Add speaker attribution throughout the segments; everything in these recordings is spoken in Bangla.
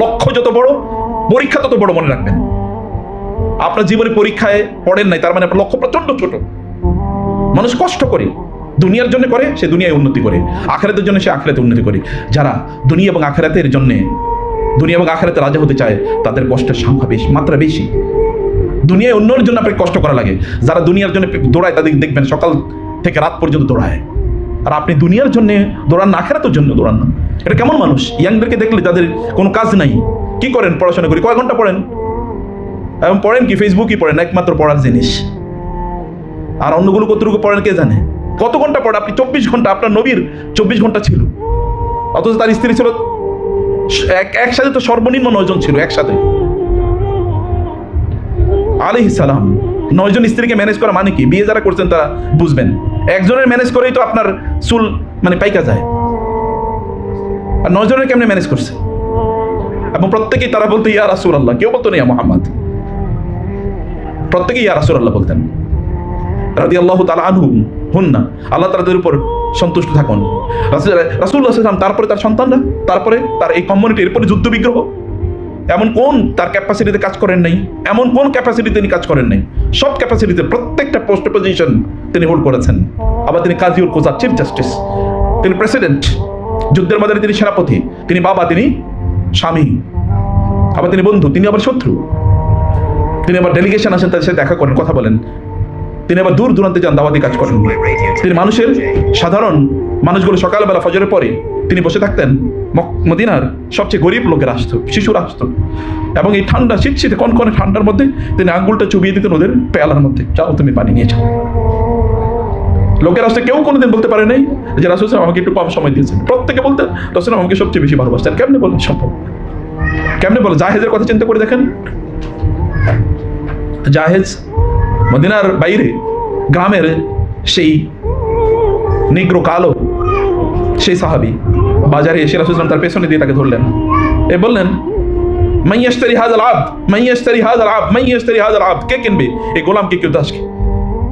Speaker 1: লক্ষ্য যত বড়, পরীক্ষা তত বড়, মনে রাখবেন। আপনার জীবনে পরীক্ষায় পড়েন নাই, তার মানে আপনার লক্ষ্য প্রচন্ড ছোট। মানুষ কষ্ট করে, দুনিয়ার জন্য করে, সে দুনিয়ায় উন্নতি করে, আখিরাতের জন্য সে আখিরাতে উন্নতি করে। যারা দুনিয়া এবং আখিরাতের জন্য, দুনিয়া এবং আখিরাতে রাজা হতে চায়, তাদের কষ্টের সংখ্যা বেশি, মাত্রা বেশি। দুনিয়ায় উন্নয়নের জন্য আপনাকে কষ্ট করা লাগে। যারা দুনিয়ার জন্য দৌড়ায়, তাদের দেখবেন সকাল থেকে রাত পর্যন্ত দৌড়ায়। আর আপনি দুনিয়ার জন্য দৌড়ান না, আখিরাতের জন্য দৌড়ান না। এটা কেমন মানুষ? ইয়াংদেরকে দেখলে তাদের কোনো কাজ নাই। কি করেন? পড়াশোনা করি। কয় ঘন্টা পড়েন? এবং পড়েন কি? ফেসবুকই পড়েন, একমাত্র পড়ার জিনিস। আর অন্যগুলো কতটুকু পড়েন কে জানে? কত ঘন্টা পড়ে? আপনি 24 ঘন্টা, আপনার নবীর 24 ঘন্টা ছিল, অথচ তার স্ত্রী ছিল একসাথে তো সর্বনিম্ন 9 জন ছিল একসাথে আলাইহিস সালাম। 9 জন স্ত্রীকে ম্যানেজ করা মানে কি? বিয়ে যারা করছেন তারা বুঝবেন। একজনের ম্যানেজ করেই তো আপনার চুল মানে পাইকা যায়, আর 9 জনের কেমনে ম্যানেজ করছে? এবং প্রত্যেকেই তারা বলতো ইয়া রাসূলুল্লাহ, কেউ বলতো না ইয়া মুহাম্মদ। প্রত্যেকেই ইয়া রাসূলুল্লাহ বলতেন। রাদিয়াল্লাহু তাআলা আনহুম হুন্না, আল্লাহ তাআলার উপর সন্তুষ্ট থাকুন। রাসূলুল্লাহ সাল্লাল্লাহু আলাইহি ওয়াসাল্লাম, তারপরে তার সন্তানরা, তারপরে তার এই কমিউনিটি, এরপরে যুদ্ধ বিগ্রহ। এমন কোন তার ক্যাপাসিটিতে কাজ করেন নাই? এমন কোন ক্যাপাসিটি তিনি কাজ করেন নাই? সব ক্যাপাসিটিতে, প্রত্যেকটা পোস্ট পজিশন তিনি হোল্ড করেছেন। আবার তিনি কাজী কোজার, চিফ জাস্টিস, তিনি প্রেসিডেন্ট, যুদ্ধের ময়দানে তিনি সেনাপতি, তিনি বাবা, তিনি স্বামী, আবার তিনি বন্ধু, তিনি আবার শত্রু। তিনি আবার ডেলিগেশন আসেন, তাদের সাথে দেখা করেন, কথা বলেন। তিনি আবার দূর দূরান্তে যান, দাওয়াতি কাজ করেন। তিনি মানুষের, সাধারণ মানুষগুলো সকালবেলা ফজরের পরে তিনি বসে থাকতেন। মদিনার সবচেয়ে গরিব লোকের আসতো, শিশুরা আসতো, এবং এই ঠান্ডা শীতে কনকনে ঠান্ডার মধ্যে তিনি আঙ্গুলটা চুবিয়ে দিতেন ওদের পেয়ালার মধ্যে, যাও তুমি পানি নিয়ে যাও। লোকের আসতে কেউ কোনোদিন বলতে পারে নাই যে রাসূল সাল্লাল্লাহু আমাকে একটু কম সময় দিয়েছেন। প্রত্যেকে বলতেন রাসূল আমাকে সবচেয়ে বেশি ভালোবাসতেন। কেমনে বলেন সম্ভব? কেমনে বলে? জাহেজের কথা চিন্তা করে দেখেন। জাহেজ মদিনার বাইরে গ্রামের সেই নিগ্রো কালো সেই সাহাবী বাজারে এসে রাসূল সাল্লাল্লাহু তার পেছনে দিয়ে তাকে ধরলেন, এ বললেন মান ইয়াশতারি হাযাল আবদ, মান ইয়াশতারি হাযাল আবদ, মান ইয়াশতারি হাযাল আবদ, কে কিনবে এই গোলামকে, কেউ দাসকে?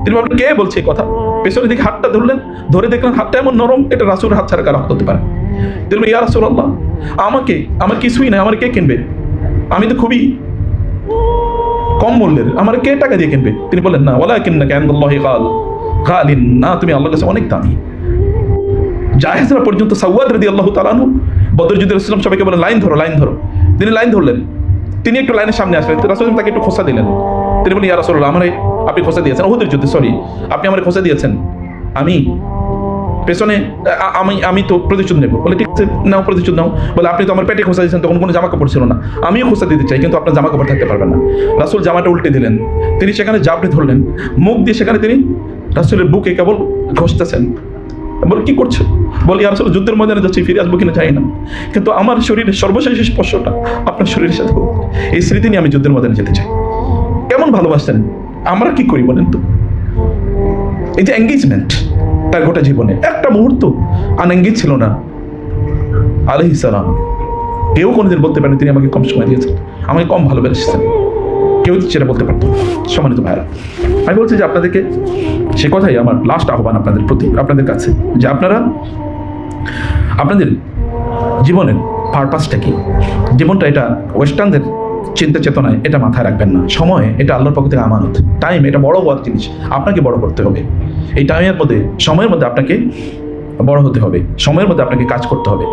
Speaker 1: তিনি বললেন কে বলছে এই কথা? পেছনে দিকে হাতটা ধরলেন, ধরে দেখলেন হাতটা এমন নরম, এটা রাসূলের হাত ছাড়া কারো হাত হতে পারে। তিনি বললেন ইয়া রাসূলুল্লাহ, আমাকে, আমার কিছুই নাই, আমার কে কিনবে? আমি তো খুবই কম মূল্যের, আমার কে টাকা দিয়ে কিনবে? তিনি বললেন না, ওয়ালাকিন্নাকা ইনদাল্লাহি গালিন, না, তুমি আল্লাহর কাছে অনেক দামি। জাহেজরা পর্যন্ত সাওয়াদ রাদিয়াল্লাহু তাআলা আনহু বদর যুদ্ধে রাসূল সবাইকে বলেন লাইন ধরো, লাইন ধরো। তিনি লাইন ধরলেন, তিনি একটু লাইনের সামনে আসলেন, রাসূল তাকে একটু খোঁচা দিলেন। তিনি বলেন ইয়া রাসূলুল্লাহ, আমারে আপনি খোঁচা দিয়েছেন, উহুদের যুদ্ধে, সরি, আপনি আমারে খোঁচা দিয়েছেন, আমি পেছনে, আমি তো প্রতিশোধ নেব। বলে ঠিক আছে, নাও প্রতিশোধ নাও। বলে আপনি তো আমার পেটে খোঁচা দিয়েছেন, তখন কোনো জামা কাপড় ছিল না, আমিও খোঁচা দিতে চাই, কিন্তু আপনার জামা কাপড় থাকতে পারবেন না। রাসূল জামাটা উল্টে দিলেন, তিনি সেখানে জাবড়ে ধরলেন, মুখ দিয়ে সেখানে তিনি রাসূলের বুকে কেবল ঘষতেছেন। বলে কি করছো? বলি ইয়া রাসূল, যুদ্ধের ময়দানে যাচ্ছি, ফিরে আসবো কিনা জানি না, কিন্তু আমার শরীরের সর্বশেষ স্পর্শটা আপনার শরীরের সাথে হোক, এই স্মৃতি নিয়ে আমি যুদ্ধের ময়দানে যেতে চাই। কেমন ভালোবাসতেন! আমরা কি করি বলেন তো? এই যে এঙ্গেজমেন্ট তার গোটা জীবনে, একটা মুহূর্ত আনএঙ্গেজ ছিল না আলাইহিস সালাম। কেউ কোনোদিন বলতে পারেন তিনি আমাকে কম সময় দিয়েছেন, আমাকে কম ভালোবেসেছেন, কেউ সেটা বলতে পারতো। সম্মানিত ভাইরা, আমি বলছি যে আপনাদেরকে সে কথাই আমার লাস্ট আহ্বান আপনাদের প্রতি, আপনাদের কাছে, যে আপনারা আপনাদের জীবনের পারপাসটা কি? জীবনটা এটা ওয়েস্টার্নদের চিন্তা চেতনায় এটা মাথায় রাখবেন না। সময় এটা আল্লাহর পক্ষ থেকে আমানত। টাইম এটা বড় হওয়ার জিনিস, আপনাকে বড় করতে হবে। এই টাইমের মধ্যে, সময়ের মধ্যে আপনাকে বড় হতে হবে, সময়ের মধ্যে আপনাকে কাজ করতে হবে,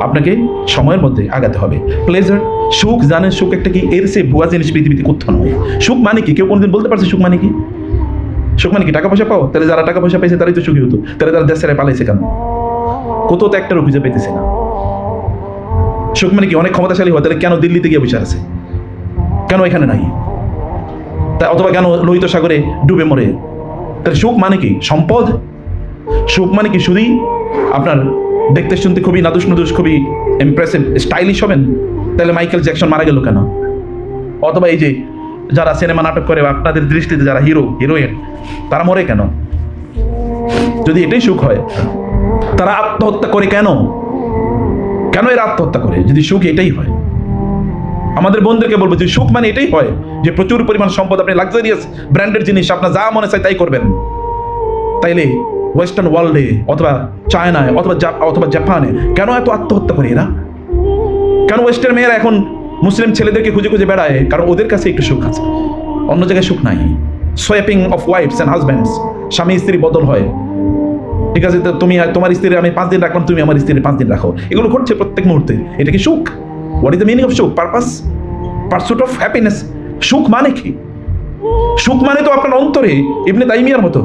Speaker 1: আপনাকে সময়ের মধ্যে আগাতে হবে। প্লেজার, সুখ, জানেন সুখ একটা কি? এর সে ভুয়া জিনিস পৃথিবীতে কোথাও নয়। সুখ মানে কি? কেউ কোনোদিন বলতে পারছে সুখ মানে কি? সুখ মানে কি? টাকা পয়সা পাও? তাহলে যারা টাকা পয়সা পাইছে তারাই তো সুখী হতো, তাহলে তারা দেশ ছেড়ে পালাইছে কেন? কোথাও তো একটারও খুঁজে পেতেছে না। সুখ মানে কি? অনেক ক্ষমতাশালী হয়, তাহলে কেন দিল্লিতে গিয়ে বসে আছে? কেন এখানে নাই? তা অথবা কেন লোহিত সাগরে ডুবে মরে? তাহলে সুখ মানে কি? সম্পদ? সুখ মানে কি শুধুই আপনার দেখতে শুনতে খুবই নাদুস নুদুস, খুবই ইমপ্রেসিভ, স্টাইলিশ হবেন? তাহলে মাইকেল জ্যাকসন মারা গেল কেন? অথবা এই যে যারা সিনেমা নাটক করে, আপনাদের দৃষ্টিতে যারা হিরো হিরোইন, তারা মরে কেন? যদি এটাই সুখ হয়, তারা আত্মহত্যা করে কেন? কেন এরা আত্মহত্যা করে যদি সুখ এটাই হয়? আমাদের বন্ধুদেরকে বলবো যে সুখ মানে এটাই হয় যে প্রচুর পরিমাণ সম্পদ, আপনি লাক্সারিয়াস ব্র্যান্ডের জিনিস আপনার যা মনে চায় তাই করবেন। তাইলে ওয়েস্টার্ন ওয়ার্ল্ডে অথবা চায়নায় অথবা জাপানে কেন এত আত্মহত্যা করে এরা? কেন ওয়েস্টের মেয়েরা এখন মুসলিম ছেলেদেরকে খুঁজে খুঁজে বেড়ায়? কারণ ওদের কাছে একটু সুখ আছে, অন্য জায়গায় সুখ নাই। Swapping of wife's and husbands, স্বামী স্ত্রী বদল হয়। ঠিক আছে, তো তুমি তোমার স্ত্রী আমি 5 দিন রাখলাম, তুমি আমার স্ত্রী 5 দিন রাখো। এগুলো ঘটছে প্রত্যেক মুহূর্তে। এটা কি সুখ? What is the meaning of sukh? Purpose, pursuit of happiness. সুখ মানে কি? সুখ মানে তো আপনার অন্তরে ইবনে তাইমিয়ার মতো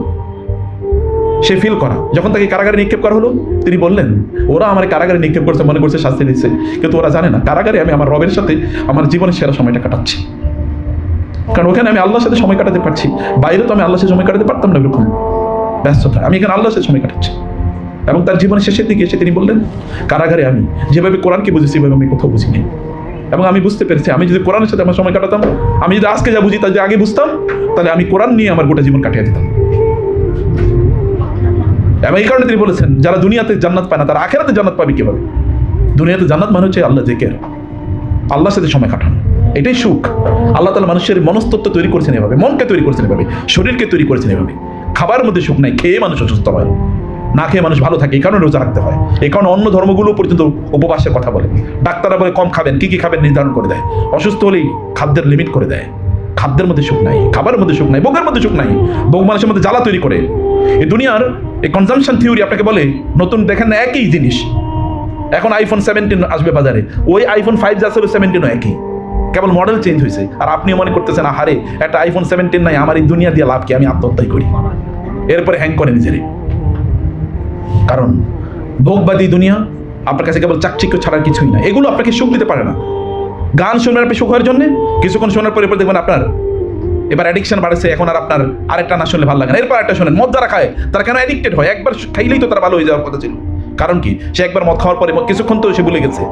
Speaker 1: সে ফিল করা। যখন তাকে কারাগারে নিক্ষেপ করা হলো, তিনি বললেন, ওরা আমার কারাগারে নিক্ষেপ করছে, মনে করছে শাস্তি দিচ্ছে, কিন্তু ওরা জানে না কারাগারে আমি আমার রবের সাথে আমার জীবনের সেরা সময়টা কাটাচ্ছি। কারণ ওখানে আমি আল্লাহর সাথে সময় কাটাতে পারছি, বাইরে তো আমি আল্লাহর সাথে সময় কাটাতে পারতাম না, এরকম ব্যস্ততা। আমি এখানে আল্লাহর সাথে সময় কাটাচ্ছি। এবং তার জীবনের শেষের দিকে এসে তিনি বললেন, কারাগারে আমি যেভাবে কোরআনকে বুঝেছি সেভাবে আমি কোথাও বুঝিনি। এবং আমি বুঝতে পেরেছি, আমি যদি কোরআনের সাথে আমার সময় কাটাতাম, আমি যদি আজকে যা বুঝি তা যদি আগে বুঝতাম, তাহলে আমি কোরআন নিয়ে আমার গোটা জীবন কাটিয়ে দিতাম। এবং এই কারণে তিনি বলেছেন, যারা দুনিয়াতে জান্নাত পায় না তারা আখিরাতে জান্নাত পাবে কিভাবে? দুনিয়াতে জান্নাত মানে হচ্ছে আল্লাহ জিকির, আল্লাহর সাথে সময় কাটানো, এটাই সুখ। আল্লাহ তাআলা মানুষের মনস্তত্ত্ব তৈরি করেছেন এভাবে, মনকে তৈরি করেছেন এভাবে, শরীরকে তৈরি করেছেন এভাবে। খাবার মধ্যে সুখ নাই, খেয়ে মানুষ অসুস্থ হয়, না খেয়ে মানুষ ভালো থাকে। এই কারণে রোজা রাখতে হয়। এই কারণে অন্য ধর্মগুলো পর্যন্ত উপবাসের কথা বলে। ডাক্তাররা বলে কম খাবেন, কি কি খাবেন নির্ধারণ করে দেয়। অসুস্থ হলেই খাদ্যের লিমিট করে দেয়। খাদ্যের মধ্যে সুখ নাই, খাবারের মধ্যে সুখ নাই, ভোগের মধ্যে সুখ নাই। ভোগ মানুষের মধ্যে জ্বালা তৈরি করে। এই দুনিয়ার এই কনজামশন থিওরি আপনাকে বলে, নতুন দেখেন না একই জিনিস। এখন আইফোন 17 আসবে বাজারে, ওই আইফোন 5 যা ছিল 17ও একই, কেবল মডেল চেঞ্জ হয়েছে। আর আপনিও মনে করতেছেন, আহারে একটা আইফোন 17 নাই, আমার এই দুনিয়া দিয়ে লাভ কি, আমি আত্মহত্যাই করি। এরপরে হ্যাং করে নিজেরে। কারণ ভোগবাদী দুনিয়া আপনার কাছে কেবল চাকচিক্য ছাড়ার কিছুই না। এগুলো আপনাকে সুখ দিতে পারে না। গান শুনবেন আপনি সুখ হওয়ার জন্য, কিছুক্ষণ শোনার পরে দেখবেন আপনার এবার অ্যাডিকশন বাড়ছে। এখন আর আপনার আরেকটা না শুনলে ভালো লাগে না, এরপর একটা শোনেন। মদ যারা খায় তারা কেন অ্যাডিক্টেড হয়? একবার খাইলেই তো তারা ভালো হয়ে যাওয়ার কথা ছিল। কারণ কি? সে একবার মদ খাওয়ার পরে কিছুক্ষণ তো সে ভুলে গেছে।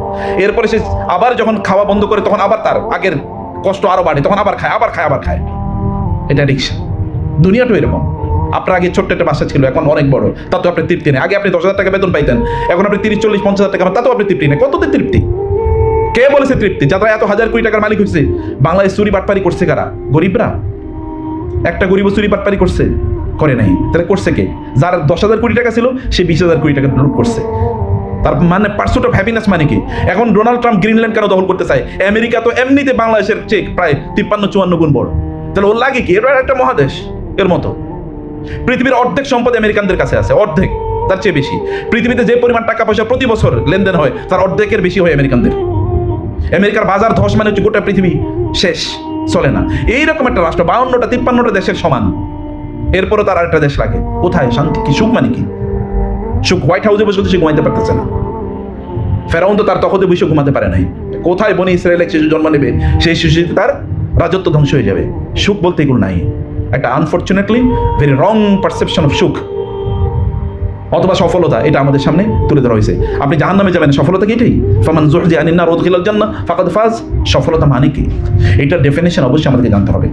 Speaker 1: এরপরে সে আবার যখন খাওয়া বন্ধ করে, তখন আবার তার আগের কষ্ট আরো বাড়ে, তখন আবার খায়, আবার খায়, আবার খায়। এটা অ্যাডিকশন। দুনিয়াটাও এরকম। আপনার আগে ছোট্ট একটা বাসা ছিল, এখন অনেক বড়, তাতে আপনি তৃপ্তি নেই। আগে আপনি 10,000 টাকা বেতন পাইতেন, এখন আপনি 30, 40, 50,000 টাকা, তাতেও আপনি তৃপ্তি নেই। কততে তৃপ্তি? কে বলেছে তৃপ্তি? যারা এত হাজার কোটি টাকার মালিক হয়েছে, বাংলাদেশ চুরি বাটপারি করছে কারা? গরিবরা। একটা গরিব চুরি বাটপারি করছে? করে নাই। তাহলে করছে কে? যার 10,000 কোটি টাকা ছিল, সে 20,000 কোটি টাকা লুট করছে। তার মানে পারসুট অফ হ্যাপিনেস মানে কি? এখন ডোনাল্ড ট্রাম্প গ্রিনল্যান্ড কেন দখল করতে চায়? আমেরিকা তো এমনিতে বাংলাদেশের চেয়ে প্রায় 53-54 গুণ বড়। তাহলে ওর লাগে কি? এটা একটা মহাদেশ এর মতো। পৃথিবীর অর্ধেক সম্পদ আমেরিকানদের কাছে আছে, অর্ধেক, তার চেয়ে বেশি। পৃথিবীতে যে পরিমাণ টাকা পয়সা প্রতি বছর লেনদেন হয়, তার অর্ধেকের বেশি হয় আমেরিকানদের। আমেরিকার বাজার ধস মানে হচ্ছে গোটা পৃথিবী শেষ, চলে না। এইরকম একটা রাষ্ট্র 52টা 53টা দেশের সমান, এরপরও তার আরেকটা দেশ লাগে। কোথায় শান্তি? কি সুখ মানে কি? সুখ হোয়াইট হাউসে বসে সে ঘুমাইতে পারতেছে না। ফেরাউন তো তার তখতে বসে ঘুমাতে পারে নাই। কোথায় বনি ইসরায়েল এক শিশু জন্ম নেবে, সেই শিশুতে তার রাজত্ব ধ্বংস হয়ে যাবে। সুখ বলতে এগুলো নাই। একটা unfortunately very wrong perception of সুখ অথবা সফলতা, এটা আমাদের সামনে তুলে ধরা হয়েছে। আপনি জাহান্নামে যাবেন, সফলতা কি এটাই? ফামান যুহজিহা আনিন নার ওয়া উদখিলাল জান্নাহ ফাকাদ ফাজ। সফলতা মানে কি? এটার ডেফিনেশন অবশ্যই আমাদেরকে জানতে হবে।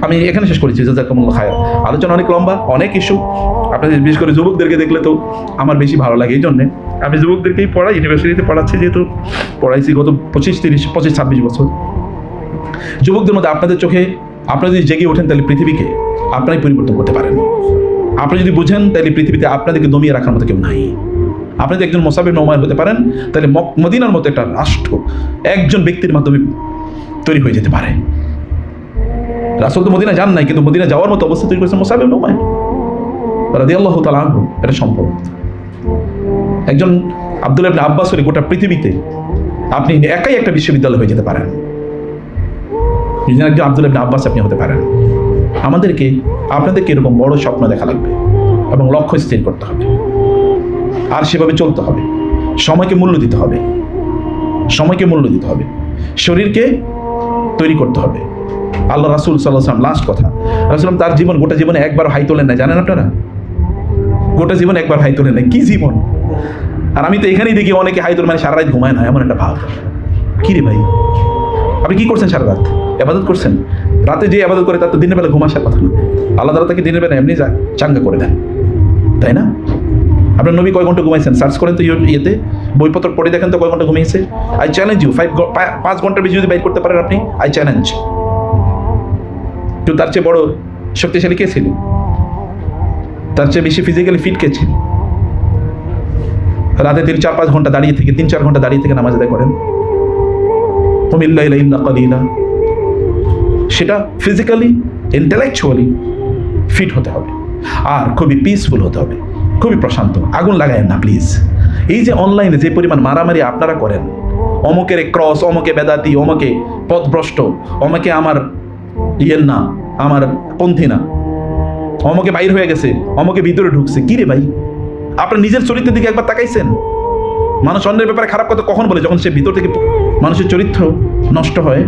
Speaker 1: আমি এখানে শেষ করেছি। জাযাকুমুল্লাহ খায়র। আলোচনা অনেক লম্বা, অনেক ইস্যু। আপনাদের বিশেষ করে যুবকদেরকে দেখলে তো আমার বেশি ভালো লাগে। এই জন্যে আমি যুবকদেরকেই পড়াই, ইউনিভার্সিটিতে পড়াচ্ছি, যেহেতু পড়াইছি গত 25-26 বছর। যুবকদের মধ্যে আপনাদের চোখে আপনারা যদি জেগে ওঠেন, তাহলে পৃথিবীকে আপনারাই পরিবর্তন করতে পারেন। আপনি যদি বুঝেন, তাহলে পৃথিবীতে আপনাদেরকে দমিয়ে রাখার মতো কেউ নাই। আপনি যদি একজন মুসাফির নওমায় হতে পারেন, তাহলে মদিনার মতো একটা রাষ্ট্র একজন ব্যক্তির মাধ্যমে তৈরি হয়ে যেতে পারে। রাসূল তো মদিনা যান নাই, কিন্তু মদিনা যাওয়ার মতো অবস্থা তৈরি করেছেন মুসাফির নওমায় রাদিয়াল্লাহু তাআলা আনহু। এটা সম্ভব। একজন আব্দুল্লাহ ইবনে আব্বাস হলে গোটা পৃথিবীতে আপনি একাই একটা বিশ্ববিদ্যালয় হয়ে যেতে পারেন। একজন আব্দুল্লাহ ইবনে আব্বাস আপনি হতে পারেন। আমাদেরকে আপনাদেরকে এরকম বড় স্বপ্ন দেখা লাগবে এবং লক্ষ্য স্থির করতে হবে, আর সেভাবে চলতে হবে। সময়কে মূল্য দিতে হবে, সময়কে মূল্য দিতে হবে। শরীরকে তৈরি করতে হবে। আল্লাহ রাসূল সাল্লাল্লাহু আলাইহি ওয়াসাল্লাম, লাস্ট কথা, রাসূল তার জীবন, গোটা জীবনে একবার হাই তোলেন না, জানেন আপনারা? গোটা জীবনে একবার হাই তোলেন না। কি জীবন! আর আমি তো এখানেই দেখি অনেকে হাই তোলে মানে সারা রাত ঘুমায় না, এমন একটা ভাব। কি রে ভাই, আপনি কি করছেন সারা রাত? ইবাদত করছেন? রাতে যে ইবাদত করে তার তো দিনের বেলা ঘুম আসার কথা না। আল্লাহ তাআলা তাকে দিনের বেলা এমনি চাঙ্গা করে দেন, তাই না? আপনার নবী কয় ঘন্টা ঘুমাইছেন? সার্চ করেন তো ইয়েতে, বইপত্র পড়ে দেখেন তো কয় ঘন্টা ঘুমিয়েছে। আই চ্যালেঞ্জ ইউ, 5 ঘন্টার বেশি যদি বাইর করতে পারেন আপনি, আই চ্যালেঞ্জ। তো তার চেয়ে বড় শক্তিশালী কে ছিল? তার চেয়ে বেশি ফিজিক্যালি ফিট কে ছিল? রাতে 3-4-5 ঘন্টা দাঁড়িয়ে থেকে, 3-4 ঘন্টা দাঁড়িয়ে থেকে নামাজ আদায় করেন। কুমিল লাইলা ইল্লা কালিলা। সেটা ফিজিক্যালি ইন্টেলেকচুয়ালি ফিট হতে হবে, আর খুবই পিসফুল হতে হবে, খুবই প্রশান্ত। আগুন লাগায়েন না প্লিজ। এই যে অনলাইনে যে পরিমাণ মারামারি আপনারা করেন, অমুকের ক্রস, অমুকে বেদাতি, অমুকে পথভ্রষ্ট, অমুকে আমার ইয়ের না, আমার পন্থী না, অমুকে বাইর হয়ে গেছে, অমুকে ভিতরে ঢুকছে। কি রে ভাই, আপনার নিজের চরিত্রের দিকে একবার তাকাইছেন? মানুষ অন্যের ব্যাপারে খারাপ কথা কখন বলে? যখন সে ভিতর থেকে, মানুষের চরিত্র নষ্ট হয়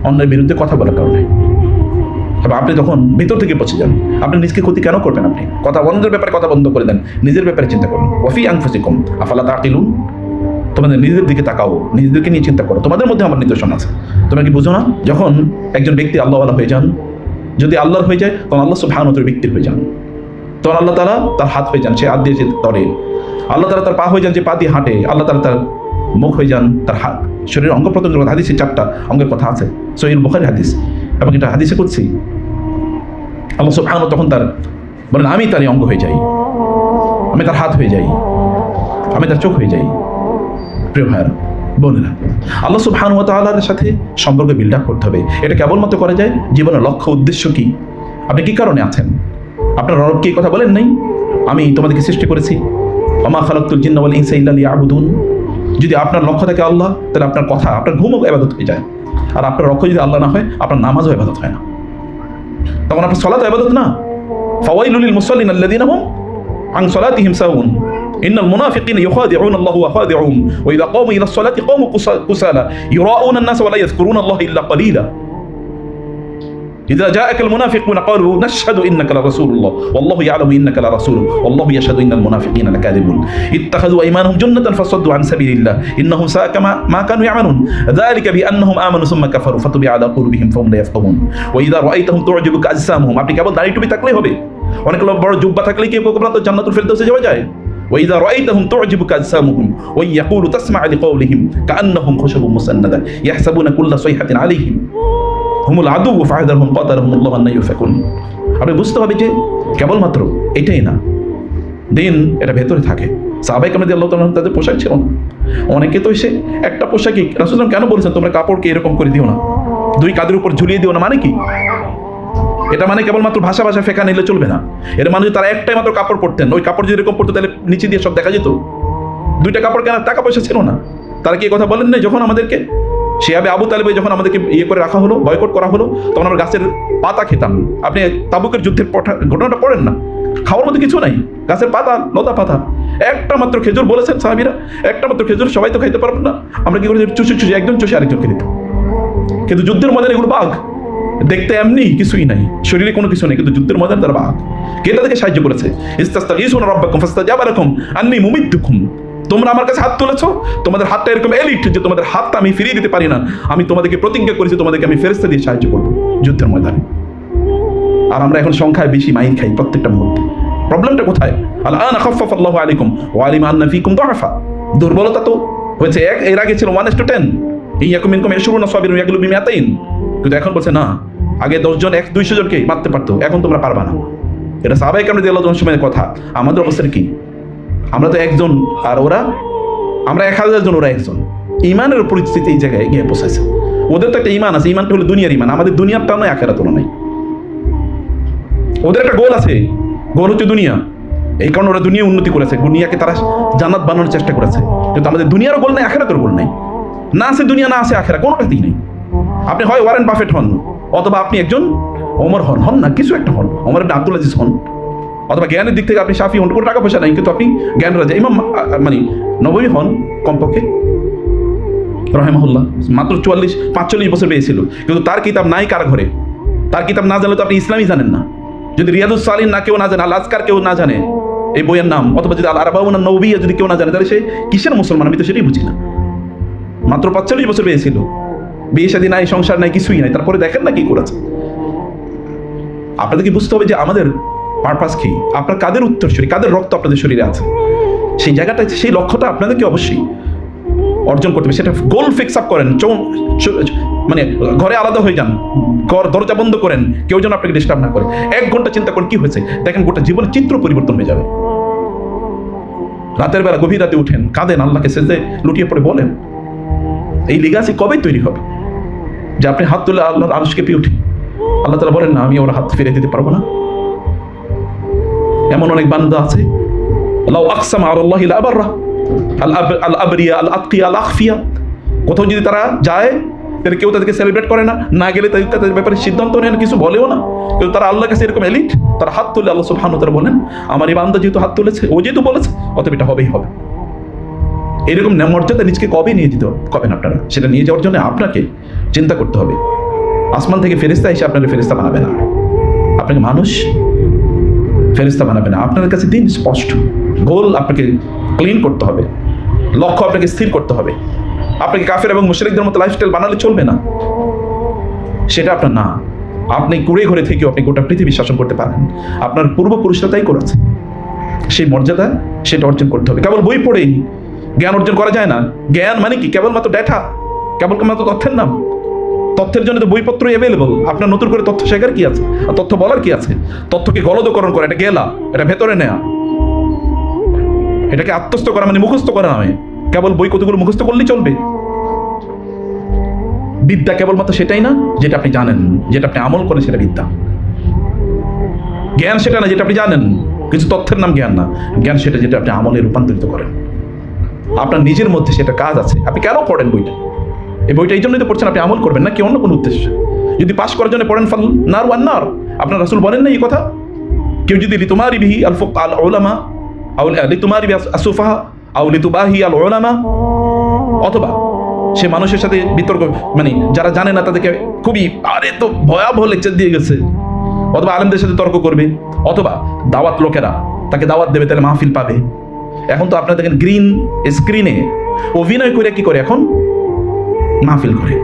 Speaker 1: অন্যের বিরুদ্ধে কথা বলার কারণে। তবে আপনি যখন ভিতর থেকে পচে যান, আপনি নিজকে ক্ষতি কেন করবেন? আপনি কথা অন্যের ব্যাপারে কথা বন্ধ করে দেন, নিজের ব্যাপারে চিন্তা করুন। ওয়াফি আনফুসিকুম আফালা তাকিলুন। তোমাদের নিজেদের দিকে তাকাও, নিজেদেরকে নিয়ে চিন্তা করো। তোমাদের মধ্যে আমার নিদর্শন আছে, তোমরা কি বুঝো না? যখন একজন ব্যক্তি আল্লাহওয়ালা হয়ে যান, যদি আল্লাহর হয়ে যায়, তখন আল্লাহ সুবহানাহু ওয়া তাআলা ব্যক্তির হয়ে যান। তখন আল্লাহ তাআলা তার হাত হয়ে যান, সে হাত দিয়ে যে ধরে। আল্লাহ তাআলা তার পা হয়ে যান, যে পা দিয়ে হাঁটে। আল্লাহ তাআলা তার মুখ হয়ে যান, তার হাত। শরীরের অঙ্গ প্রত্যঙ্গের কথা, হাদিসে 4টা অঙ্গের কথা আছে, সহিহ বুখারী হাদিস, এবং এটা হাদিসে কুদসি। আল্লাহ সুবহানাহু তখন তার বলেন, আমি তারই অঙ্গ হয়ে যাই, আমি তার হাত হয়ে যাই, আমি তার চোখ হয়ে যাই। প্রিয় ভাইয়েরা, বোনেরা, আল্লাহ সুবহানাহু ওয়া তাআলার সাথে সম্পর্ক বিল্ড আপ করতে হবে। এটা কেবলমাত্র করা যায় জীবনের লক্ষ্য উদ্দেশ্য কি, আপনি কি কারণে আছেন। আপনার রবকে এই কথা বলেন নাই, আমি তোমাদেরকে সৃষ্টি করেছি, ওমা খালাকতুল জিন্না ওয়াল ইনসা ইল্লা লিয়াবুদুন। যদি আপনার লক্ষ্য থাকে আল্লাহ, তাহলে আপনার কথা, আপনার ঘুমও ইবাদত হয়ে যায়। আর আপনার লক্ষ্য যদি আল্লাহ না হয়, আপনার নামাজও ইবাদত হয় না, তখন আপনার সালাত ইবাদত না। ফাওয়াইলুল লিল মুসাল্লিন আল্লাযীনা হুম আন সালাতিহিম সাহুন ইন্নাল মুনাফিকিনা ইউখাদিউনা আল্লাহ ওয়া খাদিউহুম ওয়া ইযা ক্বামু ইলা সলাতি ক্বামু কুসালা ইউরাউনা আন-নাস ওয়া লা ইয়াযকুরুনা আল্লাহ ইল্লা ক্বালীলা। إذا جاءك المنافقون قالوا نشهد إنك لرسول الله والله يعلم إنك لرسوله والله يشهد إن المنافقين لكاذبون اتخذوا أيمانهم جنة فصدوا عن سبيل الله إنهم ساء ما كانوا يعملون ذلك بأنهم آمنوا ثم كفروا فطبع على قلوبهم فهم لا يفقهون وإذا رأيتهم تعجبك أجسامهم আপনি কেবল দাড়ি টুপি থাকলেই হবে, অনেক লোক বড় জুব্বা থাকলেই কি কেবল তো জান্নাতুল ফিরদাউসে যাওয়া যায়। وإذا رأيتهم تعجبك أجسامهم ويقول تسمع لقولهم كأنهم خشب مسندة يحسبون كل صيحة عليهم হুমুল আদু ফায়দারহুম কাতারহুমুল্লাহু আন্না ইউফাকুন। আপনি বুঝতে হবে যে কেবলমাত্র এটাই না, দিন এটা ভেতরে থাকে। সাহাবায়ে কেরাম রাদিয়াল্লাহু তাআলা তাদের পোশাক ছিল না, অনেকে তো এসে একটা পোশাকই, রাসূল কেন বলেছেন তোমরা কাপড়কে এরকম করে দিও না, দুই কাঁধের উপর ঝুলিয়ে দিও না, মানে কি? এটা মানে কেবলমাত্র ভাষা ফেঁকা নিলে চলবে না। এর মানে তারা একটাই মাত্র কাপড় পরতেন, ওই কাপড় যদি এরকম পরতো তাহলে নিচে দিয়ে সব দেখা যেত। দুইটা কাপড় কেনার টাকা পয়সা ছিল না। তারা কি কথা বলেন নাই যখন আমাদেরকে শিহাবে আবু তালেবে যখন আমাদেরকে ইয়ে করে রাখা হলো, বয়কট করা হলো, তখন আমরা গাছের পাতা খেতাম। আপনি তাবুকের যুদ্ধের ঘটনাটা পড়েন না, খাওয়ার মধ্যে কিছু নাই, গাছের পাতা, লতা পাতা। একটা মাত্র খেজুর বলেছেন সাহাবীরা, একটা মাত্র খেজুর, সবাই তো খাইতে পারবেন না। আমরা কি করি, চুষে একজন চুষে আরেকজনকে দিত। কিন্তু যুদ্ধের ময়দানে এগুলো বাঘ, দেখতে এমনি কিছুই নাই, শরীরে কোনো কিছু নেই, কিন্তু যুদ্ধের ময়দানে তারা বাঘ। কে তাদেরকে সাহায্য করেছে? ইস্তাস্তাগীসুনা রাব্বাকুম ফাস্তাজাবা লাকুম আন্নী মুমিদ্দুকুম। তোমরা আমার কাছে হাত তুলেছো, তোমাদের হাতটা এরকম এলিট যে তোমাদের হাতটা আমি ফিরিয়ে দিতে পারি না। আমি তোমাদেরকে প্রতিজ্ঞা করেছি, তোমাদেরকে আমি ফেরেশতা দিয়ে সাহায্য করবো যুদ্ধের ময়দানে। আর আমরা এখন সংখ্যায় বেশি মাইর খাই প্রত্যেকটা মুহূর্তে। প্রবলেমটা কোথায়? আল-আনা খাফফাল্লাহু আলাইকুম ওয়া আলিমা আন্না ফীকুম দুআফা। দুর্বলতা তো হয়েছে, এর আগে ছিল 1:10, ইয়াকুম মিনকুম 20 সাবিরুন ইয়াগলিবু বিমিআতাইন। কিন্তু এখন বলছে না, আগে 10 জন 200 জনকে মারতে পারতো, এখন তোমরা পারবা না। এটা সাহাবায়ে কেরাম রাদিয়াল্লাহু তাআলার সময়ের কথা। আমাদের অবস্থা কি? আমরা তো একজন আর ওরা, আমরা 1000 জন, ওরা একজন। ইমানের পরিস্থিতি এই জায়গায় গিয়ে পৌঁছাইছে। ওদের তো একটা ইমান আছে, ইমানটা হলো দুনিয়ার ইমান, আমাদের দুনিয়ারটাও নয়, আখিরাতও নয়। ওদের একটা গোল আছে, গোল হচ্ছে দুনিয়া। এই কারণে ওরা দুনিয়া উন্নতি করেছে, দুনিয়াকে তারা জান্নাত বানানোর চেষ্টা করেছে। কিন্তু আমাদের দুনিয়ারও গোল নাই, আখিরাতের গোল নাই। না আছে দুনিয়া, না আছে আখিরা, কোনোটাতেই নেই। আপনি হয় ওয়ারেন বাফেট হন, অথবা আপনি একজন ওমর হন না, কিছু একটা হন, ওমর ইবনে আব্দুল আজিজ হন, অথবা জ্ঞানের দিক থেকে আপনি শাফি হন, কোনো টাকা পয়সা নাই কিন্তু আপনি জ্ঞান রাজা ইমাম মানে নববী হন কমপক্ষে রাহিমাহুল্লাহ। মাত্র 45 বছর পেয়েছিল, কিন্তু তার কিতাব নাই কার ঘরে। তার কিতাব না জানলে তো আপনি ইসলামই জানেন না। যদি রিয়াদুস সালিহিন না কেউ না জানে, আল আজকার কেউ না জানে এই বইয়ের নাম, অথবা যদি আল আরবাউন নববিয়্যা যদি কেউ না জানে, তাহলে সে কিসের মুসলমান? আমি তো সেটাই বুঝি না। মাত্র 45 বছর পেয়েছিল, বিয়ে শাদী নাই, সংসার নাই, কিছুই নাই, তারপরে দেখেন না কি করেছে। আপনাদেরকে বুঝতে হবে যে আমাদের পারপাস কি, আপনার কাদের উত্তরসূরি, কাদের রক্ত আপনাদের শরীরে আছে, সেই জায়গাটা, সেই লক্ষ্যটা আপনাদেরকে অবশ্যই অর্জন করতে হবে। সেটা গোল ফিক্স আপ করেন, মানে ঘরে আলাদা হয়ে যান, দরজা বন্ধ করেন, কেউ যেন আপনাকে ডিস্টার্ব না করে। 1 ঘন্টা চিন্তা করেন কি হয়েছে, দেখেন গোটা জীবনের চিত্র পরিবর্তন হয়ে যাবে। রাতের বেলা গভীর রাতে উঠেন, কাঁদেন, আল্লাহকে সেজদে লুটিয়ে পড়ে বলেন, এই লিগাসি কবে তৈরি হবে? যে আপনি হাত তুলে আল্লাহর আরশ কেঁপে উঠে। আল্লাহ তাআলা বলেন না আমি ওর হাত ফিরে দিতে পারবো না। এমন অনেক বান্দা আছে লাউ আকসামা আলাল্লাহি লা আবাররা, আল আবরিয়া আল আতকিয়া আল আখফিয়া, কোথাও যদি তারা যায় তাহলে কেউ তাদেরকে সেলিব্রেট করে না, না গেলে তাদের ব্যাপারে সিদ্ধান্ত নেয় না, কিছু বলেও না। কিন্তু তারা আল্লাহর কাছে এরকম এলিট, তারা হাত তুলে আল্লাহ সুবহানাহু ওয়া তাআলা বলেন আমার এই বান্দা যেহেতু হাত তুলেছে, ও যেহেতু বলেছে, অতএব এটা হবেই হবে। এরকম মর্যাদা নিজকে কবে নিয়ে যেতে কবেন আপনারা? সেটা নিয়ে যাওয়ার জন্য আপনাকে চিন্তা করতে হবে। আসমান থেকে ফেরেশতা এসে আপনাকে ফেরেশতা বানাবে না, আপনাকে মানুষ ফেরেশতা বানাবে না। আপনার কাছে দিন স্পষ্ট, গোল আপনাকে ক্লিন করতে হবে, লক্ষ্য আপনাকে স্থির করতে হবে। আপনাকে কাফের এবং মুশরিকদের মতো লাইফস্টাইল বানালে চলবে না, সেটা আপনার না। আপনি কুড়ে ঘরে থেকেও আপনি গোটা পৃথিবী শাসন করতে পারেন, আপনার পূর্বপুরুষরা তাই করেছে। সেই মর্যাদা সেটা অর্জন করতে হবে। কেবল বই পড়েই জ্ঞান অর্জন করা যায় না। জ্ঞান মানে কি? কেবলমাত্র ডেটা, কেবলমাত্র তথ্যের নাম। তথ্যের জন্য তো বইপত্র অ্যাভেলেবল। আপনার নতুন করে তথ্য শেখার কি আছে, আর তথ্য বলার কি আছে? তথ্যকে গলদকরণ করা, এটা গেলা, এটা ভেতরে নেয়া, এটাকে আত্মস্থ করা মানে মুখস্থ করা নয়। কেবল বই কতগুলো মুখস্থ করলেই চলবে? বিদ্যা কেবলমাত্র সেটাই না যেটা আপনি জানেন, যেটা আপনি আমল করেন সেটা বিদ্যা। জ্ঞান সেটা না যেটা আপনি জানেন, কিছু তথ্যের নাম জ্ঞান না। জ্ঞান সেটা যেটা আপনি আমলে রূপান্তরিত করেন, আপনার নিজের মধ্যে সেটা কাজ আছে। আপনি কেন পড়েন বইটা? এই বইটা এই জন্যই তো পড়ছেন, আপনি আমল করবেন না কি অন্য কোনো উদ্দেশ্য? যদি পাশ করার জন্য পড়েন ফাল নার ওয়ান নার, আপনার রাসূল বলেন না এই কথা? কেউ যদি লিতুমারি বিহি আল ফুকা আল উলামা আও লিতুমারি বিহি আসুফাহা আও লিতুবাহি আল উলামা, অথবা সে মানুষের সাথে বিতর্ক, মানে যারা জানে না তাদেরকে খুবই আরে তো ভয়াবহ লেকচার দিয়ে গেছে, অথবা আলেমদের সাথে তর্ক করবে, অথবা দাওয়াত লোকেরা তাকে দাওয়াত দেবে, তাহলে মাহফিল পাবে। এখন তো আপনারা দেখেন গ্রিন স্ক্রিনে অভিনয় করে কি করে, এখন মাহফিল করে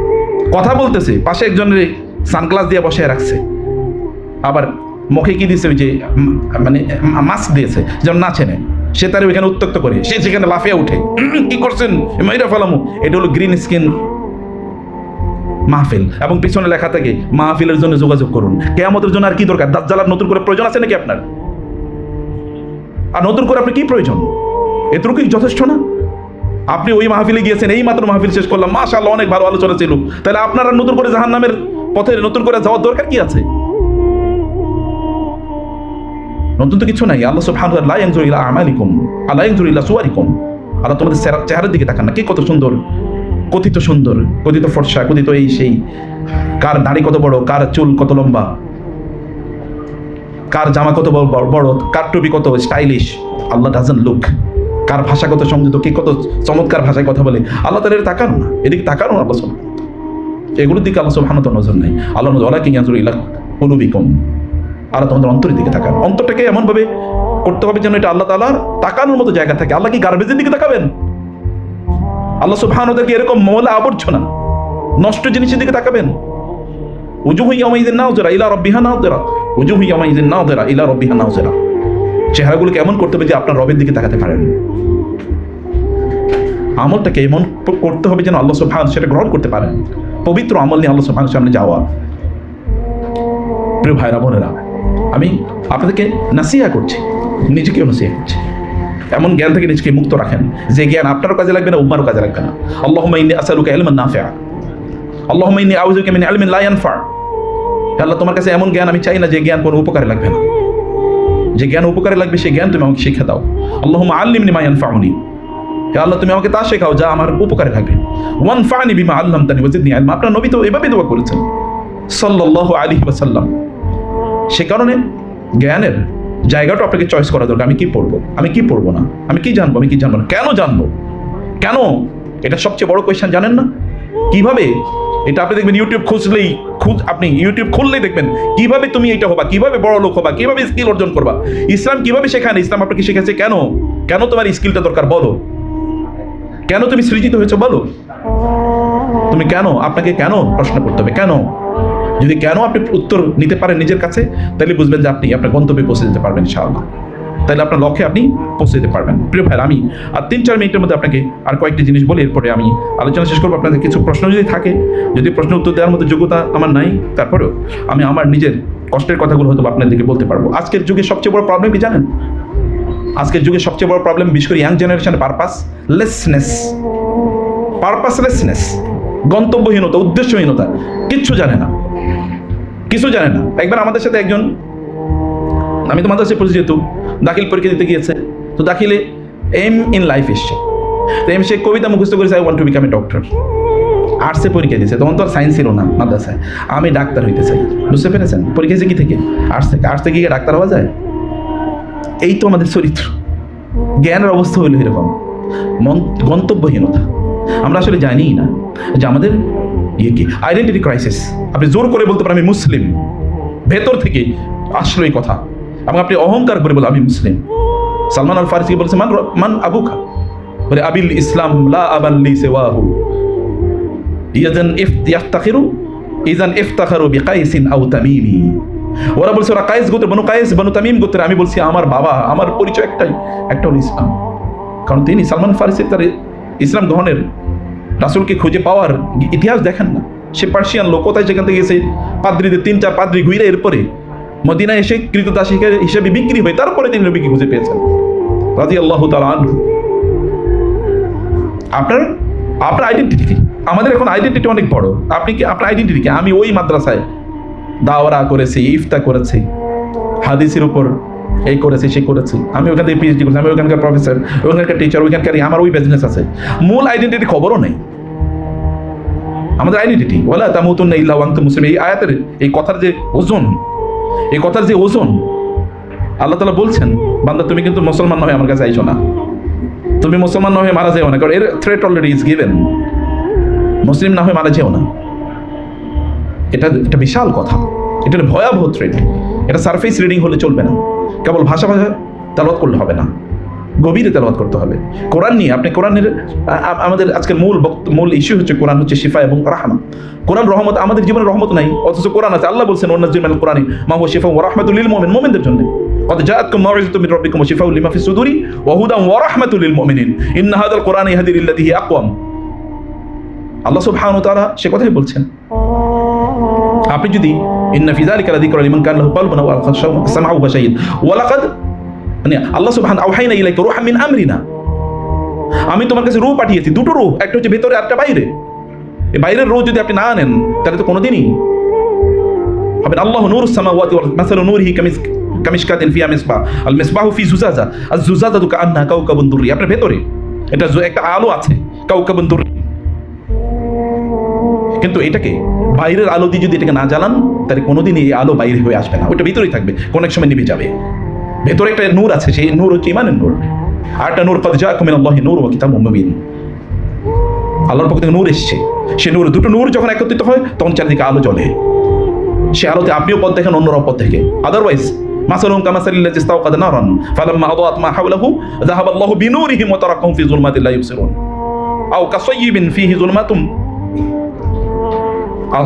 Speaker 1: কথা বলতেছে, পাশে একজনের সানগ্লাস দিয়ে বসে রাখছে, আবার মুখে কি দিয়েছে, ওই যে মানে মাস্ক দিয়েছে যেমন না চেনে, সে তার ওইখানে উত্তক্ত করে, সে সেখানে লাফিয়ে উঠে, কি করছেন মাইরা ফেলামু। এটা হলো গ্রিন স্ক্রিন মাহফিল, এবং পিছনে লেখা থাকে মাহফিলের জন্য যোগাযোগ করুন। কিয়ামতের জন্য আর কি দরকার? দাজ্জালের নতুন করে প্রয়োজন আছে নাকি আপনার? আর নতুন করে আপনি কি প্রয়োজন? এতটুকুই যথেষ্ট না? আপনি ওই মাহফিলে গিয়েছেন, এই মাত্র মাহফিল শেষ করলাম, মাশাআল্লাহ অনেক ভালো আলোচনা ছিল, তাহলে আপনার আর নতুন করে জাহান্নামের পথে নতুন করে যাওয়ার দরকার কি আছে? নতুন তো কিছু নাই। আল্লাহ সুবহানাহু ওয়া তাআলা লা ইয়ানজুরু ইলা আমালিকুম আলা ইয়ানজুরু ইলা সুওয়ারিকুম, আল্লাহ তোমাদের চেহারার দিকে তাকান না, কে কত সুন্দর, সুন্দর, কথিত ফর্সা, কথিত এই সেই, কার দাড়ি কত বড়, কার চুল কত লম্বা, কার জামা কত বড়, কার টুপি কত স্টাইলিশ। Allah doesn't look. কার ভাষা কত সংযত, কে কত চমৎকার ভাষায় কথা বলে, আল্লাহ তাআলা তাকানো না, এদিকে তাকানো না। আল্লাহ সুবহানাহু ওয়া তাআলা এগুলোর দিকে আল্লাহ সুবহানাহু ওয়া তাআলা নজর নাই। আল্লাহ ওয়ালাকিন ইয়ানজুরু ইলা কুলুবিকুম, আল্লাহ তোমাদের অন্তরের দিকে তাকান। অন্তরটাকে এমনভাবে করতে হবে যেন এটা আল্লাহ তাআলার তাকানোর মতো জায়গা থাকে। আল্লাহ কি গার্বেজের দিকে তাকাবেন? আল্লাহ সুবহানাহু ওয়া তাআলা কি এরকম ময়লা আবর্জনা নষ্ট জিনিসের দিকে তাকাবেন? উজুহু ইয়াওমাইযিন নাযিরা ইলা রাব্বিহা নাযিরা, উজুহু ইয়াওমাইযিন নাযিরা ইলা রাব্বিহা নাযিরা। চেহারাগুলোকে এমন করতে হবে যে আপনার রবের দিকে তাকাতে পারেন। আমলটাকে এমন করতে হবে যেন আল্লাহ সুবহানাহু সেটা গ্রহণ করতে পারেন। পবিত্র আমল নিয়ে আল্লাহ সুবহানাহু সামনে যাওয়া। প্রিয় ভাইরা বোনেরা, আমি আপনাদেরকে নাসিহা করছি, নিজেকেও নাসিহা করছি, এমন জ্ঞান থেকে নিজেকে মুক্ত রাখেন যে জ্ঞান আপনারও কাজে লাগবে না, উম্মারও কাজে লাগবে না। আল্লাহুম্মা ইন্নী আসআলুকা ইলমান নাফিআ, আল্লাহুম্মা ইন্নী আউযু বিকা মিন ইলমিন লা ইয়ানফা। আল্লাহ তোমার কাছে এমন জ্ঞান আমি চাই না যে জ্ঞান কোনো উপকারে লাগবে না, যে জ্ঞান উপকারে লাগবে সেই জ্ঞান তুমি আমাকে শিক্ষা দাও। আল্লাহুম্মা আল্লিমনি মা ইয়ানফাউনি, হে আল্লাহ তুমি আমাকে তা শেখাও যা আমার উপকারে লাগবে। ওয়ানফানি বিমা আল্লামতানি ওয়াজিদনি ইলমা। আপনার নবী তো এভাবে দোয়া করেছেন সাল্লাল্লাহু আলাইহি ওয়াসাল্লাম। সে কারণে জ্ঞানের জায়গাটা আপনাকে চয়েস করা দরকার। আমি কি পড়বো, আমি কি পড়বো না, আমি কি জানবো, আমি কি জানবো না, কেন জানবো, কেন? এটা সবচেয়ে বড় কোয়েশ্চেন, জানেন না? কিভাবে? এটা আপনি দেখবেন ইউটিউব আপনি ইউটিউব খুললেই দেখবেন কিভাবে তুমি এটা হবা, কিভাবে বড় লোক হবা, কিভাবে স্কিল অর্জন করবা। ইসলাম কিভাবে শেখায়? ইসলাম আপনাকে শিখেছে কেন? কেন তোমার স্কিলটা দরকার বলো? কেন তুমি সৃজিত হয়েছে বলো? তুমি কেন, আপনাকে কেন প্রশ্ন করতে হবে, কেন? যদি কেন আপনি উত্তর নিতে পারেন নিজের কাছে, তাহলে বুঝবেন যে আপনি আপনার গন্তব্যে পৌঁছে যেতে পারবেন ইনশাআল্লাহ। তাহলে আপনার লক্ষ্যে আপনি পৌঁছে যেতে পারবেন। প্রিয় ভাই, আমি আর 3-4 মিনিটের মধ্যে আপনাকে আর কয়েকটি জিনিস বলি, এরপরে আমি আলোচনা শেষ করবো। আপনাদের কিছু প্রশ্ন যদি থাকে, যদি প্রশ্ন উত্তর দেওয়ার মতো যোগ্যতা আমার নাই, তারপরেও আমি আমার নিজের কষ্টের কথাগুলো হয়তো আপনাদেরকে বলতে পারবো। আজকের যুগে সবচেয়ে বড় প্রবলেম কি জানেন? আজকের যুগে সবচেয়ে বড় প্রবলেম, বিশেষ করে ইয়াং জেনারেশন, পারপাসলেসনেস। গন্তব্যহীনতা, উদ্দেশ্যহীনতা, কিচ্ছু জানে না, কিছু জানে না। একবার আমাদের সাথে একজন, আমি তো মাদ্রাসায় পড়েছি যেহেতু, দাখিল পরীক্ষা দিতে গিয়েছে, তো দাখিলে এম ইন লাইফ এসছে, তো সে কবিতা মুখস্থ করেছে, I want to become a doctor. আর্টসে পরীক্ষা দিয়েছে, তখন তো আর সায়েন্স ছিল না মাদ্রাসায়, আমি ডাক্তার হইতে চাই। বুঝতে পেরেছেন? পরীক্ষা কি থেকে? আর্টস থেকে। আর্টস থেকে গিয়ে ডাক্তার হওয়া যায়? এই তো আমাদের চরিত্র, জ্ঞানের অবস্থা হইল এরকম, গন্তব্যহীনতা। আমরা আসলে জানিই না যে আমাদের ইয়ে কি, আইডেন্টিটি ক্রাইসিস। আপনি জোর করে বলতে পারেন আমি মুসলিম, ভেতর থেকে আসলো এই কথা, এবং আপনি অহংকার করে বলে আমি মুসলিম। সালমান আল ফারিসি বলছে মান আবুকা, বলে আবিল ইসলাম লা আবাল্লি সিওয়াহু ইয়াজান ইফতাখিরু ইজান ইফতাখারু বিকাইসিন আও তামিমি। ওরা বলছে ওরা কায়েস গোত্র, বনু কায়েস বনু তামিম গোত্রের। আমি বলছি আমার বাবা, আমার পরিচয় একটাই, একটা হলো ইসলাম। কারণ তিনি সালমান ফারিসি তার ইসলাম গ্রহণের, রাসূলকে খুঁজে পাওয়ার ইতিহাস দেখেন না। সে পার্সিয়ান লোক, কোথায় সেখান থেকে এসে পাদ্রীদের 3-4 পাদ্রী ঘুরে এরপরে মদিনায় এসে কৃতদাস হিসেবে বিক্রি হয়ে তারপরে তিনি নবীকে খুঁজে পেয়েছেন রাদিয়াল্লাহু তাআলা আনহু। আপনার আইডেন্টিটি কি? আমাদের এখন আইডেন্টিটি অনেক বড়। আপনি কি আপনার আইডেন্টিটি কি? আমি ওই মাদ্রাসায় দাওয়ারা করেছি, ইফতা করেছি, হাদিসের উপর এই করেছি, সে করেছি, আমি ওখান থেকে পিএইচডি করেছি, আমি ওখানকার প্রফেসর, ওখানকার টিচার, ওইখানকার আমার ওই বিজনেস আছে। মূল আইডেন্টিটি খবরও নেই আমাদের আইডেন্টিটি। ওয়ালা তামুতুন্না ইল্লা ওয়া আনতুম মুসলিমুন, এই আয়াতের এই কথার যে ওজন, এই কথার যে ওজন, আল্লাহ তাআলা বলছেন বান্দা তুমি কিন্তু মুসলমান নয় আমার কাছে আইসো না, তুমি মুসলমান না হয়ে মারা যেও না, কারণ এর থ্রেট অলরেডি ইজ গিভেন। মুসলিম না হয়ে মারা যেও না, এটা একটা বিশাল কথা, এটা হলো ভয়াবহ থ্রেট। এটা সারফেস রিডিং হলে চলবে না, কেবল ভাষা তেলাওয়াত করলে হবে না, গভীরে তেলাওয়াত করতে হবে। কোরআন নিয়ে আপনি কোরআনের, আমাদের আজকের মূল ইস্যু হচ্ছে কোরআন হচ্ছে শিফা এবং রাহমা। কোরআন রহমত, আমাদের জীবনে রহমত নাই, অথচ কোরআন আছে। আল্লাহ বলছেন ওয়ানাজ্জিলু মিনাল কোরআনি মা হুয়া শিফা ওয়া রাহমাতুল লিল মুমিনিন, মুমিনদের জন্য। قد جاءتكم موعظة من ربكم وشفاء لما في الصدور وهدى ورحمة للمؤمنين إن هذا القرآن يهدي للذي هي أقوم। আল্লাহ সুবহানাহু ওয়া তাআলা সে কথাই বলছেন। আপনি যদি ইন্না ফি যালিকা লাযিকরা লিমান কানা লাহু কলবুন আও আলকা সামআহু ওয়া শাহীদ ওয়া লাকাদ, মানে আল্লাহ সুবহানাহু আওহাইনা ইলাইকা রূহাম মিন আমরিনা, আমি তোমার কাছে রূহ পাঠিয়েছি, দুটো রূহ, একটা হচ্ছে ভেতরে আর একটা বাইরে। এই বাইরের রূহ যদি আপনি না আনেন তাহলে তো কোনোদিনই হবে না। আল্লাহু নূরুস সামাওয়াতি ওয়াল মাসালু নূরিহি কামিশকাতিন ফিহা মিসবাহ আল মিসবাহু ফি জুজাজা আজ জুজাজাতু কাআন্নাহা কাওকাবুন দুররি। আপনার ভেতরে এটা একটা আলো আছে, কাওকাবুন দুররি, কিন্তু এটাকে বাইরের আলো দিয়ে যদি এটাকে না জ্বালান তাহলে কোনোদিন এই আলো বাইরে হয়ে আসবে না, ওইটা ভিতরেই থাকবে, কোন এক সময় নিভে যাবে। ভেতরে একটা নূর আছে, সেই নূর হচ্ছে ঈমানের নূর। আর একটা নূর, কদ জাআকুম মিনাল্লাহি নূরুন ওয়া কিতাবুম মুবিন, আল্লাহর পক্ষ থেকে নূর এসেছে। সে নূর, দুটো নূর যখন একত্রিত হয় তখন চারিদিকে আলো জ্বলে। সে আলোতে আপনিও পথ দেখেন, অন্যরাও পথ দেখে। আদারওয়াইজ মাসালুহুম কামাসালিল্লাযী ইসতাওকাদা নারান ফালাম্মা আদাআত মা হাওলাহু যাহাবাল্লাহু বিনূরিহিম ওয়া তারাকাহুম ফি যুলমাতিন লা ইবসিরুন আও কাসাইয়্যিবিন ফীহি যুলমাতুন।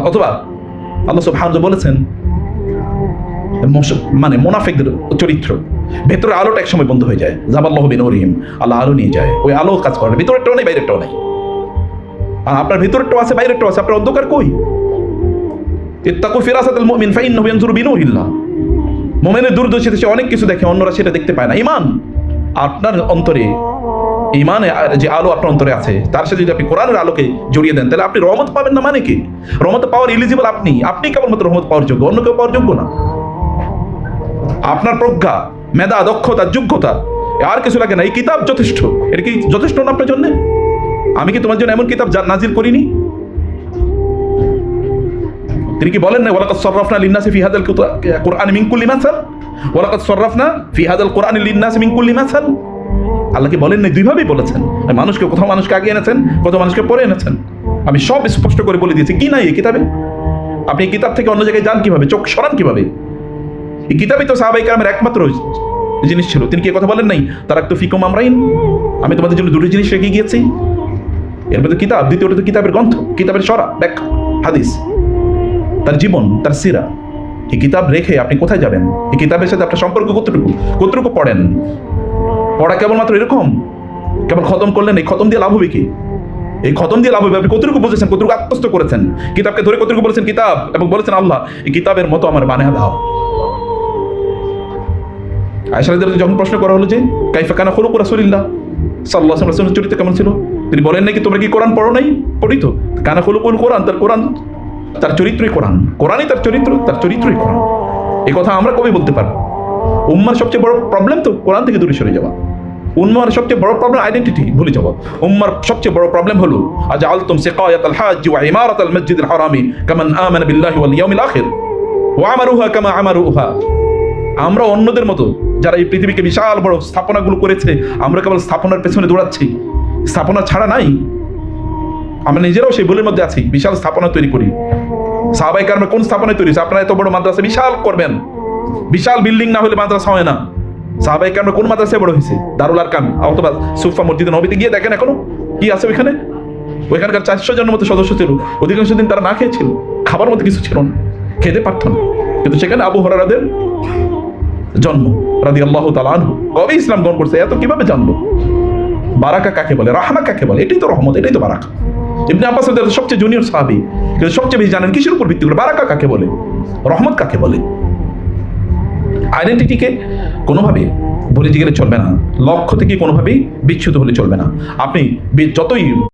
Speaker 1: অথবা আল্লাহ সুবহানাহু ওয়া তাআলা বলেছেন মানে মুনাফিকদের চরিত্র, ভেতরে আলোটা একসময় বন্ধ হয়ে যায়, যাহাবাল্লাহু বিনূরিহিম, আল্লাহ আলো নিয়ে যায়, ওই আলো কাজ করে, ভিতরেরটাও নেই বাইরেরটাও নেই। আর আপনার ভিতরেরটাও আছে বাইরেরটাও আছে, আপনার অন্ধকার কই? ইত্তাকু ফিরাসাতাল মুমিন ফাইন্নাহু ইয়ানজুরু বিনূরিল্লাহ। মুমিনের দূরদর্শিতা, সে অনেক কিছু দেখে, অন্যরা সেটা দেখতে পায় না। ঈমান আপনার অন্তরে, ঈমানে যে আলো আপনার অন্তরে আছে তার সাথে যদি আপনি কোরআনের আলোকে জড়িয়ে দেন তাহলে আপনি রহমত পাবেন না। মানে কি? রহমত পাওয়ার এলিজিবল আপনি কেবলমাত্র রহমত পাওয়ার যোগ্য, অন্য কেউ পাওয়ার যোগ্য না। আপনার প্রজ্ঞা, মেধা, দক্ষতা, যোগ্যতা আর কিছু লাগে না, এই কিতাব যথেষ্ট। এটা কি যথেষ্ট না আপনার জন্য? আমি কি তোমার জন্য এমন কিতাব নাজিল করিনি? তিনি কি বলেন না ওয়ালাকাদ সাররাফনা লিন-নাসি ফি হাযাল কুরআনি মিন কুল্লি মাসাল, ওয়ালাকাদ সাররাফনা ফি হাযাল কুরআনি লিন-নাসি মিন কুল্লি মাসাল। আল্লাহ কি বলেন না? দুইভাবেই বলেছেন। মানুষকে কোথাও মানুষকে আগে এনেছেন, কোথাও মানুষকে পরে এনেছেন। আমি সব স্পষ্ট করে বলে দিয়েছি। কি নাই এই কিতাবে? আপনি এই কিতাব থেকে অন্য জায়গায় যান কিভাবে? চোখ সরান কিভাবে? এই কিতাবই তো সাহাবায়ে কেরামের একমাত্র জিনিস ছিল। তিনি কি কথা বলেন নাই তারাকতু ফিকুম আমরাইন, আমি তোমাদের জন্য দুটো জিনিস রেখে গিয়েছি, এর মধ্যে কিতাব, দ্বিতীয়টা তো কিতাবের গ্রন্থ, কিতাবের সরা, ব্যাখ্যা, হাদিস, তার জীবন, তার সিরা। এই কিতাব রেখে আপনি কোথায় যাবেন? এই কিতাবের সাথে আপনার সম্পর্ক কতটুকু পড়েন? পড়া কেবলমাত্র এরকম কেবল খতম করলেন, এই খতম দিয়ে লাভ হবে কি? এই খতম দিয়ে লাভ হবে আপনি কতটুকু বুঝেছেন, কতটুকু আত্মস্থ করেছেন, কিতাবকে ধরে কতটুকু বলেছেন কিতাব, এবং বলেছেন আল্লাহ এই কিতাবের মতো আমার বানায়া দাও। আয়েশা রাদিয়াল্লাহু যখন প্রশ্ন করা হলো যে কাইফা কানা খুলুকু রাসূলিল্লাহ সাল্লাল্লাহু আলাইহি ওয়াসাল্লামের চরিত্র কেমন ছিল, তিনি বলেন নাকি তোমরা কি কোরআন পড়ো নাই? পড়ি তো। কানা খুলুকুল কোরআন, তার কোরআন তার চরিত্রই কোরআন, কোরআনই তার চরিত্র, তার চরিত্রই কোরআন। এই কথা আমরা কবে বলতে পারবো? উম্মার সবচেয়ে বড় প্রবলেম তো কোরআন থেকে দূরে সরে যাওয়া। উম্মার সবচেয়ে বড় প্রবলেম আইডেন্টিটি ভুলে যাওয়া। উম্মার সবচেয়ে বড় প্রবলেম হলো আজআলতুম সিকায়াতাল হাজ্জি ওয়া ইমারাতাল মসজিদিল হারামি কামান আমানা বিল্লাহি ওয়াল ইয়াউমিল আখির ওয়া আমারুহা কামা আমারুহা। আমরা অন্যদের মতো যারা এই পৃথিবীকে বিশাল বড় স্থাপনাগুলো করেছে, আমরা কেবল স্থাপনার পেছনে দৌড়াচ্ছি। স্থাপনা ছাড়া নাই, আমরা নিজেরাও সেই ভুলের মধ্যে আছি, বিশাল স্থাপনা তৈরি করি। সাহাবায়ে কেরাম কোন স্থাপনায় তৈরি? আপনারা এত বড় মাদ্রাসা বিশাল করবেন, বিশাল বিল্ডিং না হলে মাদ্রাসা হয় না। সাহাবায়ে কেরাম কোন মাদ্রাসায় বড় হয়েছে? দারুল আরকাম অথবা সুফা মসজিদে নবীতে গিয়ে দেখেন এখনো কি আছে ওইখানে। ওইখানকার 400 জনের মতো সদস্য ছিল, অধিকাংশ দিন তারা না খেয়েছিল, খাবার মতো কিছু ছিল না, খেতে পারত না। কিন্তু সেখানে আবু হুরায়রাদের জন্ম রাদিয়াল্লাহু তাআলা আনহু। কবে ইসলাম গ্রহণ করছে এত কিভাবে জানলো? বারাকা কাকে বলে, রাহমা কাকে বলে? এটাই তো রহমত, এটাই তো বারাকা। ইবনে আব্বাস সবচেয়ে জুনিয়র সাহাবী, কিন্তু সবচেয়ে বেশি জানেন কিসের উপর ভিত্তি করে? বারাকা কাকে বলে, রহমত কাকে বলে। আইডেন্টিটিকে কোনোভাবে ভুলে গেলে চলবে না, লক্ষ্য থেকে কোনোভাবেই বিচ্যুত হলে চলবে না। আপনি যতই